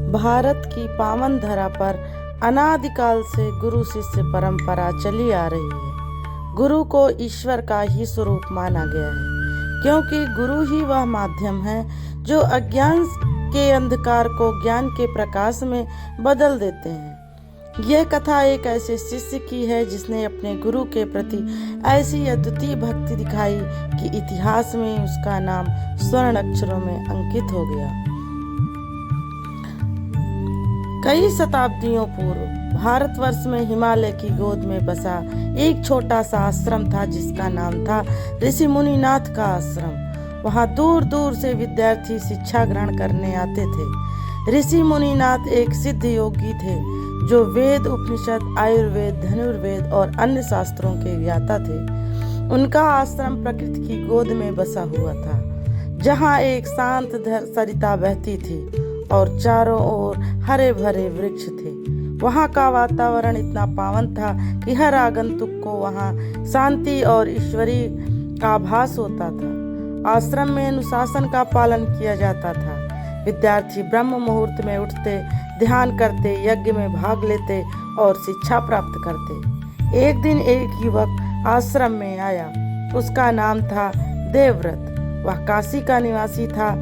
भारत की पावन धरा पर अनादिकाल से गुरु शिष्य परंपरा चली आ रही है। गुरु को ईश्वर का ही स्वरूप माना गया है, क्योंकि गुरु ही वह माध्यम है जो अज्ञान के अंधकार को ज्ञान के प्रकाश में बदल देते हैं। यह कथा एक ऐसे शिष्य की है जिसने अपने गुरु के प्रति ऐसी अद्वितीय भक्ति दिखाई कि इतिहास में उसका नाम स्वर्ण अक्षरों में अंकित हो गया। कई शताब्दियों पूर्व भारतवर्ष में हिमालय की गोद में बसा एक छोटा सा आश्रम था जिसका नाम था ऋषि मुनिनाथ का आश्रम। वहाँ दूर दूर से विद्यार्थी शिक्षा ग्रहण करने आते थे। ऋषि मुनिनाथ एक सिद्ध योगी थे जो वेद, उपनिषद, आयुर्वेद, धनुर्वेद और अन्य शास्त्रों के ज्ञाता थे। उनका आश्रम प्रकृति की गोद में बसा हुआ था, जहाँ एक शांत सरिता बहती थी और चारों ओर हरे भरे वृक्ष थे। वहाँ का वातावरण इतना पावन था कि हर आगंतुक को वहाँ शांति और ईश्वरी का आभास होता था। आश्रम में अनुशासन का पालन किया जाता था। विद्यार्थी ब्रह्म मुहूर्त में उठते, ध्यान करते, यज्ञ में भाग लेते और शिक्षा प्राप्त करते। एक दिन एक युवक आश्रम में आया। उसका नाम था देवव्रत। वह काशी का निवासी था।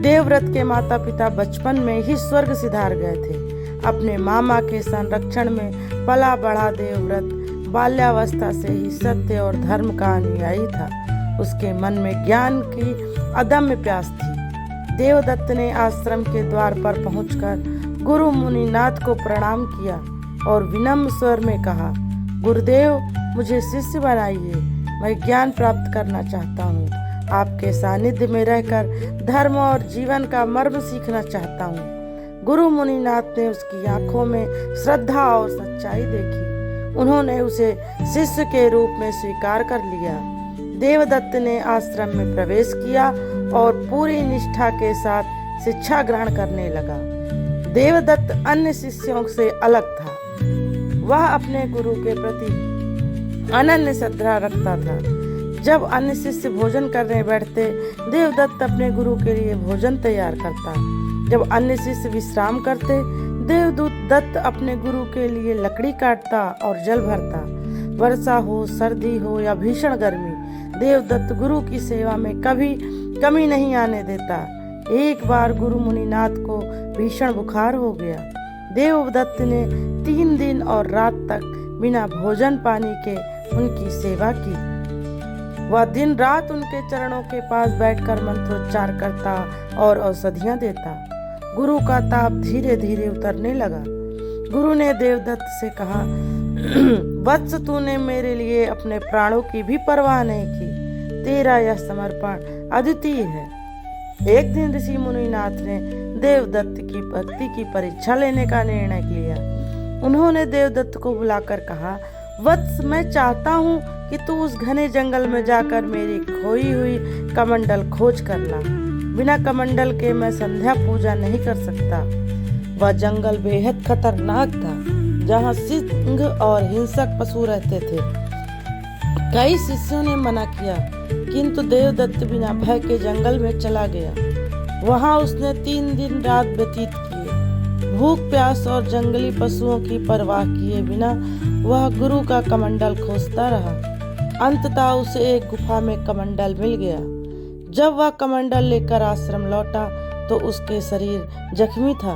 देवव्रत के माता पिता बचपन में ही स्वर्ग सिधार गए थे। अपने मामा के संरक्षण में पला बढ़ा देवव्रत बाल्यावस्था से ही सत्य और धर्म का अनुयायी था। उसके मन में ज्ञान की अदम्य प्यास थी। देवदत्त ने आश्रम के द्वार पर पहुंचकर गुरु मुनिनाथ को प्रणाम किया और विनम्र स्वर में कहा, गुरुदेव, मुझे शिष्य बनाइए। मैं ज्ञान प्राप्त करना चाहता हूँ। आपके सानिध्य में रहकर धर्म और जीवन का मर्म सीखना चाहता हूँ। गुरु मुनिनाथ ने उसकी आंखों में श्रद्धा और सच्चाई देखी। उन्होंने उसे शिष्य के रूप में स्वीकार कर लिया। देवदत्त ने आश्रम में प्रवेश किया और पूरी निष्ठा के साथ शिक्षा ग्रहण करने लगा। देवदत्त अन्य शिष्यों से अलग था। वह अपने गुरु के प्रति अनन्य श्रद्धा रखता था। जब अन्य शिष्य भोजन करने बैठते, देवदत्त अपने गुरु के लिए भोजन तैयार करता। जब अन्य शिष्य विश्राम करते, देवदत्त अपने गुरु के लिए लकड़ी काटता और जल भरता। वर्षा हो, सर्दी हो या भीषण गर्मी, देवदत्त गुरु की सेवा में कभी कमी नहीं आने देता। एक बार गुरु मुनिनाथ को भीषण बुखार हो गया। देवदत्त ने 3 दिन और रात तक बिना भोजन पानी के उनकी सेवा की। वह दिन रात उनके चरणों के पास बैठकर मंत्रोच्चार करता और औषधियां देता। गुरु का ताप धीरे धीरे उतरने लगा। गुरु ने देवदत्त से कहा, वत्स, तूने मेरे लिए अपने प्राणों की भी परवाह नहीं की। तेरा यह समर्पण अद्वितीय है। एक दिन ऋषि मुनिनाथ ने देवदत्त की भक्ति की परीक्षा लेने का निर्णय लिया। उन्होंने देवदत्त को बुलाकर कहा, वत्स, मैं चाहता हूँ कि तू उस घने जंगल में जाकर मेरी खोई हुई कमंडल खोज कर ला। बिना कमंडल के मैं संध्या पूजा नहीं कर सकता। वह जंगल बेहद खतरनाक था, जहाँ सिंह और हिंसक पशु रहते थे। कई शिष्यों ने मना किया, किंतु देवदत्त बिना भय के जंगल में चला गया। वहाँ उसने 3 दिन रात व्यतीत किए। भूख, प्यास और जंगली पशुओं की परवाह किए बिना वह गुरु का कमंडल खोजता रहा। अंततः उसे एक गुफा में कमंडल मिल गया। जब वह कमंडल लेकर आश्रम लौटा तो उसके शरीर जख्मी था,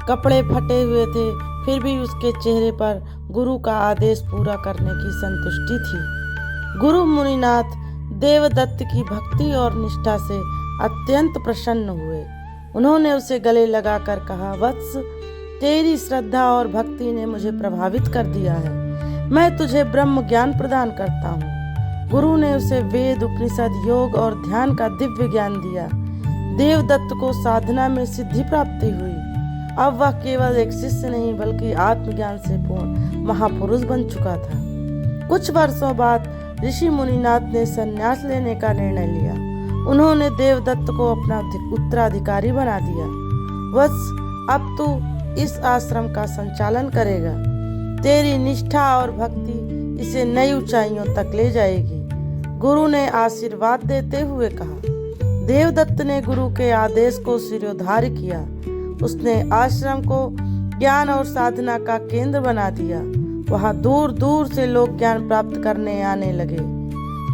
कपड़े फटे हुए थे, फिर भी उसके चेहरे पर गुरु का आदेश पूरा करने की संतुष्टि थी। गुरु मुनिनाथ देवदत्त की भक्ति और निष्ठा से अत्यंत प्रसन्न हुए। उन्होंने उसे गले लगाकर कहा, वत्स, तेरी श्रद्धा और भक्ति ने मुझे प्रभावित कर दिया है। मैं तुझे ब्रह्म ज्ञान प्रदान करता हूँ। गुरु ने उसे वेद, उपनिषद, योग और ध्यान का दिव्य ज्ञान दिया। देवदत्त को साधना में सिद्धि प्राप्ति हुई। अब वह केवल एक शिष्य नहीं बल्कि आत्मज्ञान से पूर्ण महापुरुष बन चुका था। कुछ वर्षों बाद ऋषि मुनिनाथ ने संन्यास लेने का निर्णय लिया। उन्होंने देवदत्त को अपना उत्तराधिकारी बना दिया। बस अब तू इस आश्रम का संचालन करेगा। तेरी निष्ठा और भक्ति इसे नई ऊंचाइयों तक ले जाएगी। गुरु ने आशीर्वाद देते हुए कहा। देवदत्त ने गुरु के आदेश को शिरोधार्य किया। उसने आश्रम को ज्ञान और साधना का केंद्र बना दिया। वहां दूर दूर से लोग ज्ञान प्राप्त करने आने लगे।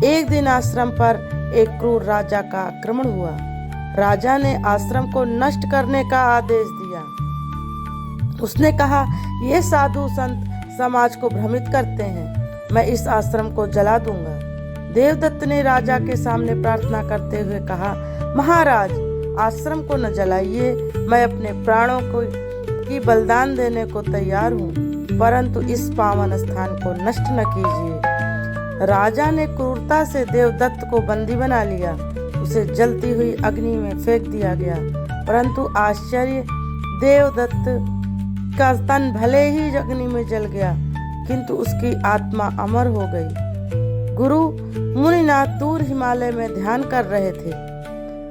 एक दिन आश्रम पर एक क्रूर राजा का आक्रमण हुआ। राजा ने आश्रम को नष्ट करने का आदेश दिया। उसने कहा, ये साधु संत समाज को भ्रमित करते हैं, मैं इस आश्रम को जला दूंगा। देवदत्त ने राजा के सामने प्रार्थना करते हुए कहा, महाराज, आश्रम को न जलाइए, मैं अपने प्राणों को की बलिदान देने को तैयार हूँ, परंतु इस पावन स्थान को नष्ट न कीजिए। राजा ने क्रूरता से देवदत्त को बंदी बना लिया। उसे जलती हुई अग्नि में फेंक दिया गया, परंतु आश्चर्य, देवदत्त का तन भले ही अग्नि में जल गया, किंतु उसकी आत्मा अमर हो गई। गुरु मुनिनाथ दूर हिमालय में ध्यान कर रहे थे।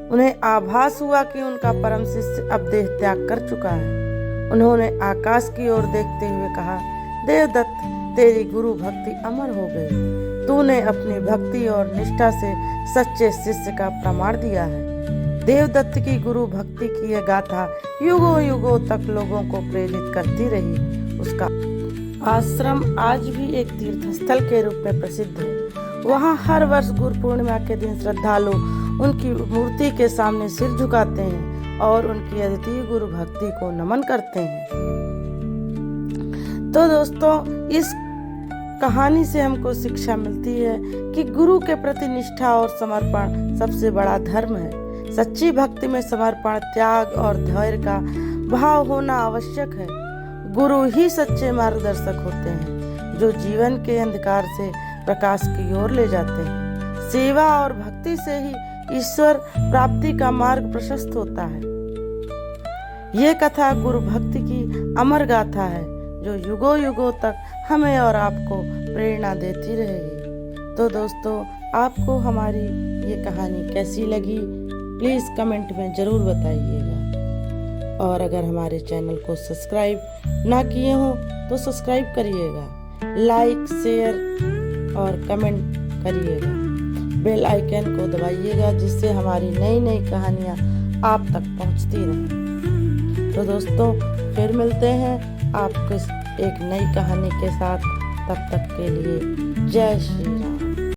उन्हें आभास हुआ कि उनका परम शिष्य अब देह त्याग कर चुका है। उन्होंने आकाश की ओर देखते हुए कहा, देवदत्त, तेरी गुरु भक्ति अमर हो गई। तूने अपनी भक्ति और निष्ठा से सच्चे शिष्य का प्रमाण दिया है। देवदत्त की गुरु भक्ति की यह गाथा युगों युगों तक लोगों को प्रेरित करती रही। उसका आश्रम आज भी एक तीर्थ स्थल के रूप में प्रसिद्ध है। वहाँ हर वर्ष गुरु पूर्णिमा के दिन श्रद्धालु उनकी मूर्ति के सामने सिर झुकाते हैं और उनकी अद्वितीय गुरु भक्ति को नमन करते हैं। तो दोस्तों, इस कहानी से हमको शिक्षा मिलती है कि गुरु के प्रति निष्ठा और समर्पण सबसे बड़ा धर्म है। सच्ची भक्ति में समर्पण, त्याग और धैर्य का भाव होना आवश्यक है। गुरु ही सच्चे मार्गदर्शक होते हैं, जो जीवन के अंधकार से प्रकाश की ओर ले जाते हैं। सेवा और भक्ति से ही ईश्वर प्राप्ति का मार्ग प्रशस्त होता है। ये कथा गुरु भक्ति की अमर गाथा है, जो युगों युगों तक हमें और आपको प्रेरणा देती रहेगी। तो दोस्तों, आपको हमारी ये कहानी कैसी लगी, प्लीज़ कमेंट में ज़रूर बताइएगा। और अगर हमारे चैनल को सब्सक्राइब ना किए हो तो सब्सक्राइब करिएगा, लाइक, शेयर और कमेंट करिएगा। बेल आइकन को दबाइएगा, जिससे हमारी नई नई कहानियाँ आप तक पहुँचती रहें। तो दोस्तों, फिर मिलते हैं आपको एक नई कहानी के साथ। तब तक के लिए जय श्री राम।